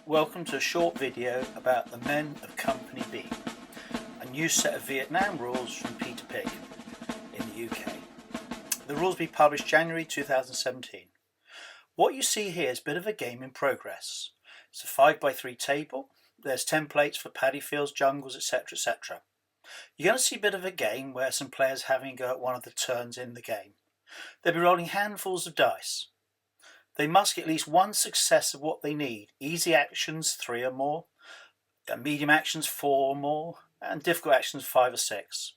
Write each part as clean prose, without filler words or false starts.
Welcome to a short video about the men of Company B, a new set of Vietnam rules from Peter Pig in the UK. The rules will be published January 2017. What you see here is a bit of a game in progress. It's a 5x3 table. There's templates for paddy fields, jungles, etc, etc. You're going to see a bit of a game where some players having a go at one of the turns in the game. They'll be rolling handfuls of dice. They must get at least one success of what they need. Easy actions, 3 or more. Medium actions, 4 or more. And difficult actions, 5 or 6.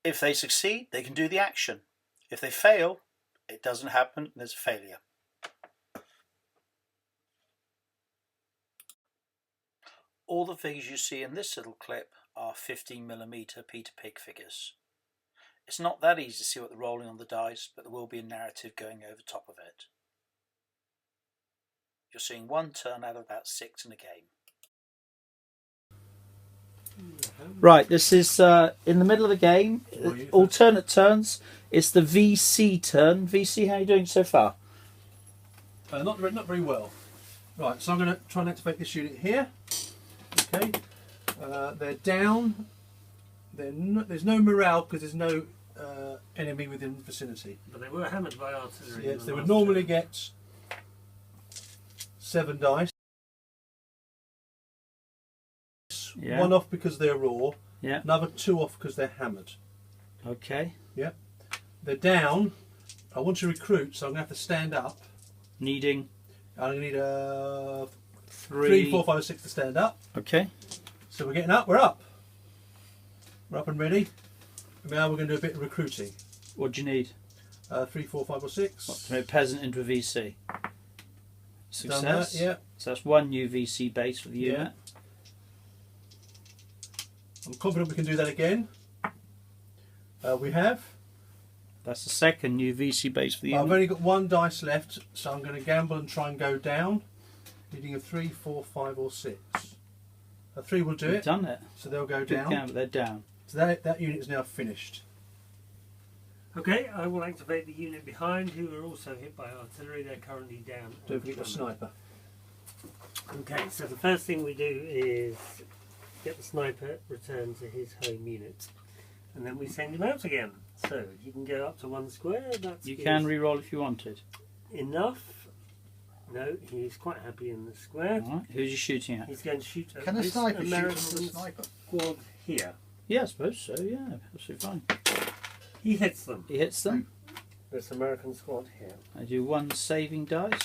If they succeed, they can do the action. If they fail, it doesn't happen, there's a failure. All the figures you see in this little clip are 15mm Peter Pig figures. It's not that easy to see what they're rolling on the dice, but there will be a narrative going over top of it. You're seeing one turn out of about 6 in a game. Right, this is in the middle of the game. Alternate turns. It's the VC turn. VC, how are you doing so far? Not very well. Right, so I'm going to try and activate this unit here. Okay, they're down. There's no morale because there's no enemy within the vicinity. But they were hammered by artillery. Yes, they would normally get 7 dice. Yeah. 1 off because they're raw. Yeah. Another 2 off because they're hammered. Okay. Yeah. They're down. I want to recruit, so I'm going to have to stand up. Needing? I'm going to need 3, 4, 5, 6 to stand up. Okay. So we're getting up. We're up. We're up and ready. Now we're going to do a bit of recruiting. What do you need? 3, 4, 5 or 6. What, to make peasant into a VC? Success. Done that, yeah. So that's 1 new VC base for the unit. Yeah. I'm confident we can do that again. We have. That's the 2nd new VC base for the unit. I've only got 1 dice left, so I'm going to gamble and try and go down. Needing a 3, 4, 5 or 6. A 3 will do You've it. done it. So they'll go Good down. count, but they're down. So that unit is now finished. Okay, I will activate the unit behind who are also hit by artillery. They're currently down. Don't forget the sniper. Okay, so the first thing we do is get the sniper returned to his home unit. And then we send him out again. So he can go up to 1 square. That's You can re-roll if you wanted. enough. No, he's quite happy in the square. Alright, who's you shooting at? He's going to shoot at Can a this sniper American shoot from the sniper? squad here. Yeah, I suppose so, yeah. Absolutely fine. He hits them. He hits them. This American squad here. I do 1 saving dice.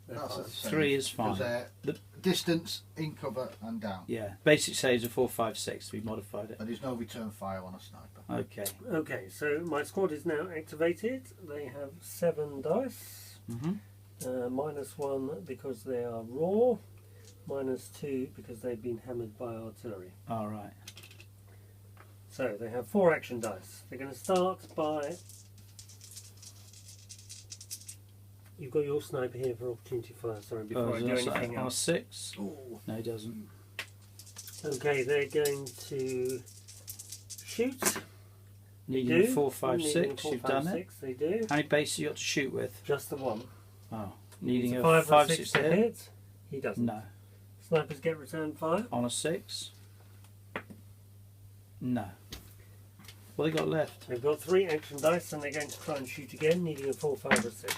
That's the same. 3 is fine. Because distance, in cover and down. Yeah, basic saves are 4, 5, 6. We've modified it. And there's no return fire on a sniper. Okay. Okay, so my squad is now activated. They have 7 dice. -1 because they are raw. -2 because they've been hammered by artillery. Alright. So they have 4 action dice. They're going to start by... You've got your sniper here for opportunity fire, sorry, before I do anything else. R6? Oh. No, he doesn't. Okay, they're going to shoot. Needing 4, 5, Needing 6. 4, You've 5, done 6, they do. it. How many bases you got to shoot with? Just the 1. Oh. Needing a 5 5, or 6 to to hit? hit. He doesn't. No. Snipers get return fire. On a 6? No. What have they got left? They've got 3 action dice and they're going to try and shoot again, needing a 4, 5 or 6.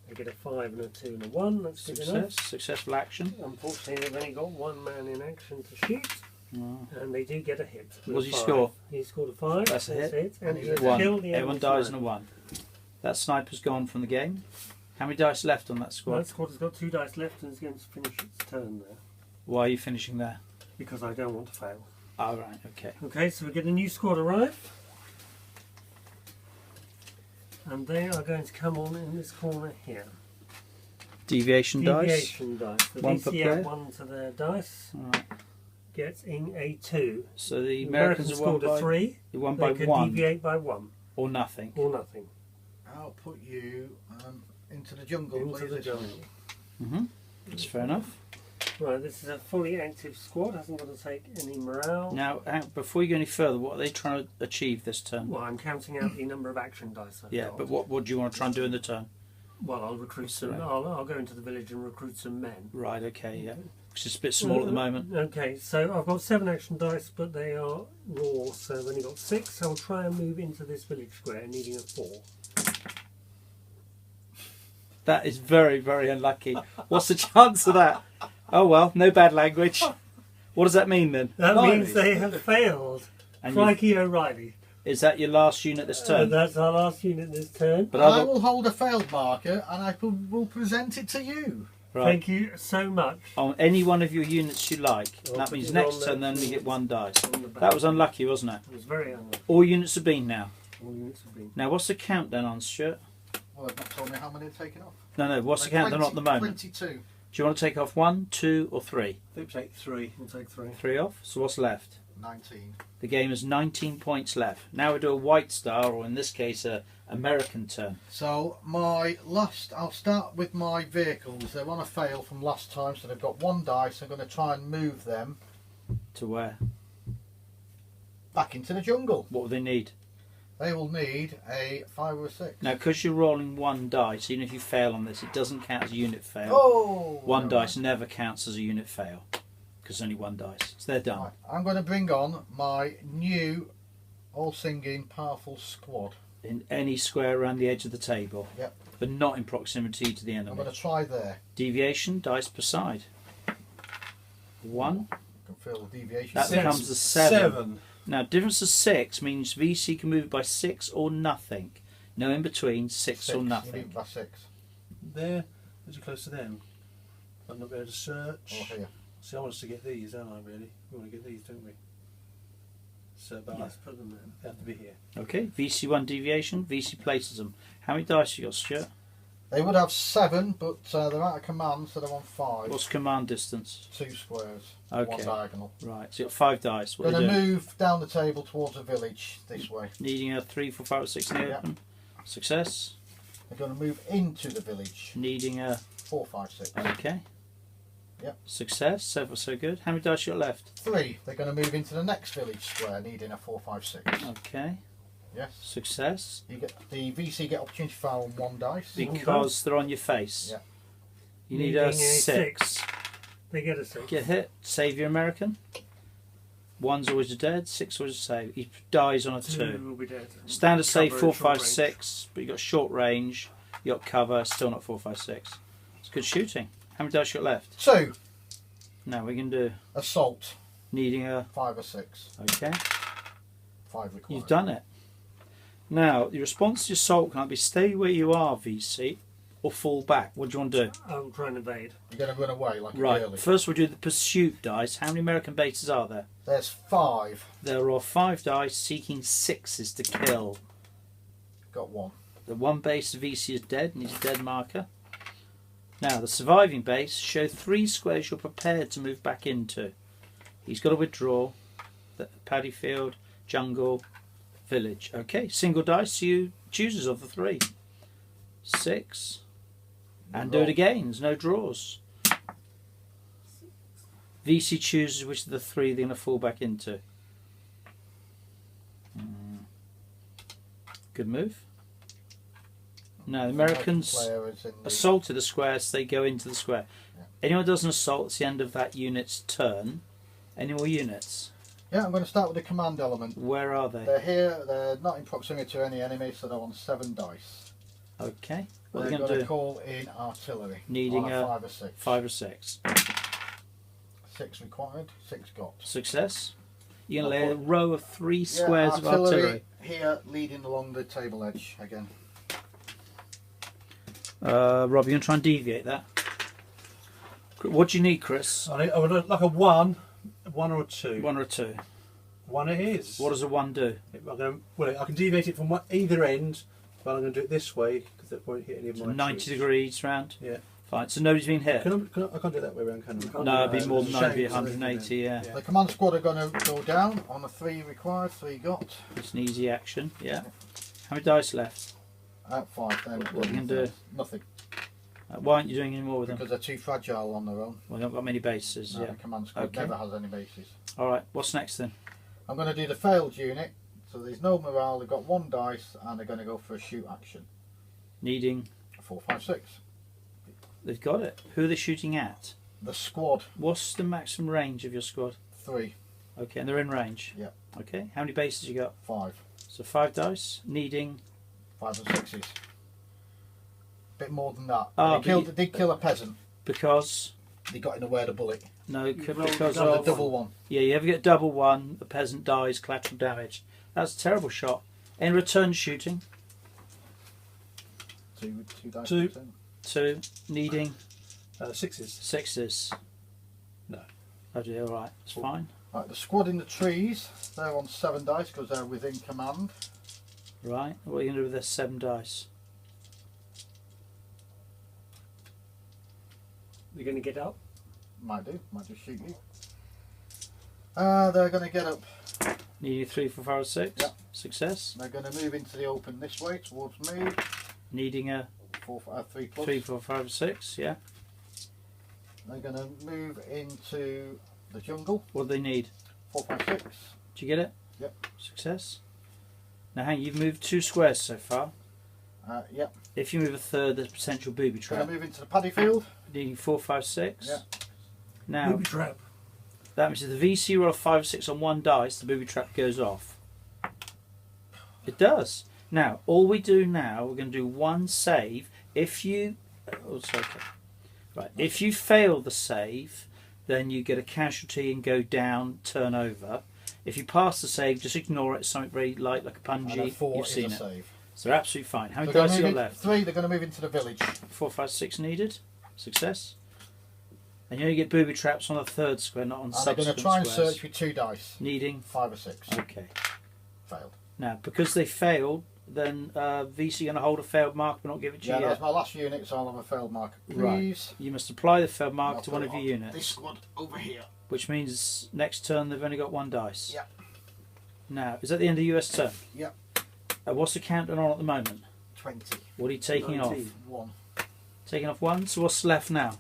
They get a 5 and a 2 and a 1, that's good enough. Success. Successful action. Unfortunately they've only got 1 man in action to shoot, and they do get a hit. What does he 5. score? He scored a 5, That's a hit. and he has 1. killed the Everyone enemy dies in a sniper. 1. That sniper's gone from the game. How many dice left on that squad? That squad has got 2 dice left and is going to finish its turn there, Why are you finishing there? because I don't want to fail. Alright, okay. Okay, so we get a new squad arrive. And they are going to come on in this corner here. Deviation dice. Deviation dice. The 1 per VC player. add 1 to their dice. Alright. Gets in a 2. So the The Americans are won scored a by 3. They won They by could 1 deviate by 1 or nothing. or nothing. I'll put you into the jungle, Into please. the jungle. That's fair enough. Right, this is a fully active squad. Hasn't got to take any morale. Now, before you go any further, what are they trying to achieve this turn? Well, I'm counting out the number of action dice I've Yeah, got. but what do you want to try and do in the turn? Well, I'll recruit some. Right. I'll go into the village and recruit some men. Right, okay, yeah. It's just a bit small at the moment. Okay, so I've got 7 action dice, but they are raw, so I've only got 6. So I'll try and move into this village square, needing a 4. That is very, very unlucky. What's the chance of that? Oh well, no bad language. What does that mean then? That Blimey. means they have failed. And Crikey O'Reilly. is that your last unit this turn? That's our last unit this turn. But I will hold a failed marker and I will present it to you. right. Thank you so much. On any one of your units you like. I'll That put means it next on turn the- then we get 1 dice. On the back. That was unlucky, wasn't it? It was very unlucky. All units have been now. All units have been. Now what's the countdown on Stuart? Well, they've not told me how many they've taken off. No, what's the countdown at the moment? 22. Do you want to take off 1, 2 or 3? I think take 3. We'll take 3. 3 off. So what's left? 19. The game has 19 points left. Now we do a white star, or in this case a American turn. So I'll start with my vehicles. They're on a fail from last time, so they've got 1 dice. I'm going to try and move them To where? back into the jungle. What will they need? They will need a 5 or a 6. Now, because you're rolling 1 dice, even if you fail on this, it doesn't count as a unit fail. Oh! 1 never dice never counts as a unit fail, because only 1 dice. So they're done. mind. Right, I'm going to bring on my new all-singing powerful squad. In any square around the edge of the table. Yep. But not in proximity to the I'm enemy. going to try there. Deviation, dice per side. 1. I can feel the deviation. That Six. becomes a 7. 7. Now, difference of 6 means VC can move by 6 or nothing. No in between, 6 or You nothing. need by 6. There. As you're close to them. I'm not able to search. Or here. See, I want us to get these, don't I, really? We want to get these, don't we? So, but Let's put them in. they have to be here. Okay, VC1 deviation, VC places them. How many dice you got, Stuart? They would have 7, but they're out of command, so they're on 5. What's command distance? 2 squares. Okay. 1 diagonal. Right, so you got 5 dice. What Going are to you doing? move down the table towards the village this way. Needing a 3, 4, 5, or 6 in the Yeah. open. Success. They're going to move into the village. Needing a... 4, 5, 6. Okay. Yep. Success, so far so good. How many dice you got left? 3. They're going to move into the next village square, needing a 4, 5, 6. Okay. Yes. Success. You get the VC get opportunity to fire on 1 dice. Because they're on your face. Yeah. You need a Needing a 6. They get a 6. Get hit. Save your American. 1's always a dead, 6 always a save. He dies on a 2. 2 will be dead. Standard save Cover 4, and short 5, range. 6, but you got short range, you got cover, still not 4, 5, 6. It's good shooting. How many dice you got left? 2. Now we can do Assault. needing a... 5 or 6. Okay, 5 required. you've done it. Now, the response to your assault can either be stay where you are, VC, or fall back. What do you want to do? I'm trying to evade. You're going to run away like Right, early. first we'll do the pursuit dice. How many American bases are there? There's 5. There are 5 dice seeking 6s to kill. Got 1. The 1 base VC is dead, needs a dead marker. Now, the surviving base, show 3 squares you're prepared to move back into. He's got to withdraw. The paddy field, jungle, village. Okay, single dice, you chooses of the 3. 6. And do it again, there's no draws. VC chooses which of the 3 they're going to fall back into. Good move. No, the Americans Player is in the... assaulted the square, so they go into the square. Yeah. Anyone who does an assault, it's the end of that unit's turn. Any more units? Yeah, I'm going to start with the command element. Where are they? They're here. They're not in proximity to any enemy, so they're on 7 dice. Okay. What are They're they going going to to do? call in artillery. Needing on a 5 or 6. 5 or 6. 6 required. 6 got. Success. You're going to lay a row of 3 Yeah, squares of artillery. here, leading along the table edge again. Rob, you're going to try and deviate that. What do you need, Chris? I would like a 1 or a 2. 1 or a 2? 1 it is. What does a 1 do? I can deviate it from either end, but I'm going to do it this way because that won't hit any of my 90 troops. degrees round? Yeah. Fine, so nobody's been hit? I can't do it that way around, can I? No, it'd be more than It's a 90, shame, 180, yeah. Yeah. The command squad are going to go down on a 3 required. 3 got. It's an easy action, yeah. How many dice left? At 5 then. What are you gonna do? Nothing. Why aren't you doing any more with them? Because they're too fragile on their own. Well, they've not got many bases, No, yeah. the command squad Okay. never has any bases. Alright, what's next then? I'm going to do the failed unit. So there's no morale. They've got 1 dice and they're going to go for a shoot action. Needing 4, 5, 6. They've got it. Who are they shooting at? The squad, What's the maximum range of your squad? 3, Okay, and they're in range? Yep. Okay, how many bases you got? 5, So 5 dice, needing... 5 and 6s. Bit more than that. Ah, They did kill a peasant. Because... They got in the way of the bullet. No, You rolled because double of... The double one. Yeah, you ever get double one, the peasant dies, collateral damage. That's a terrible shot. In return shooting, 2 dice. 2. 2, needing 6s. 6s. No. Oh dear, alright, it's fine. Right, the squad in the trees, they're on 7 dice because they're within command. Right, what are you going to do with this 7 dice? We're going to get up. Might just shoot you. They're going to get up. Needing 3, 4, 5, 6. Yep. Success. They're going to move into the open this way towards me. Needing a 3 plus. 3, 4, 5, 6, yeah. They're going to move into the jungle. What do they need? 4, 5, 6. Did you get it? Yep. Success. Now hang, you've moved 2 squares so far. Yep. If you move a third, there's potential booby Going trap. to move into the paddy field. Needing 4, 5, 6. Yep. Now, Booby trap. that means if the VC roll 5 or 6 on 1 dice, the booby trap goes off. It does. Now, all we do now, we're going to do 1 save. If you... Oh, sorry. Okay. Right. If you fail the save, then you get a casualty and go down, turn over. If you pass the save, just ignore it. It's something very light, like a And a punji. 4 You've is seen a it. save. So they're absolutely fine. How many They're dice you gonna got move left? 3, they're going to move into the village. 4, 5, 6 needed. Success. And you only get booby traps on the 3rd square, not on And they're going subsequent to try and squares. search with 2 dice. Needing. 5 or 6. Okay. Failed. Now, because they failed, then VC going to hold a failed mark but not give it to Yeah, you that's yet. my last unit, so I'll have a failed mark. Right. Please. You must apply the failed mark I'll to put one it of your on units, This squad over here. which means next turn they've only got 1 dice. Yep. Now, is that the end of the US turn? Yep. What's the countdown on at the moment? 20. What are you taking 19. 1. off? Taking off 1, so what's left now?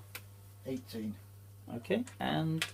18. Okay, and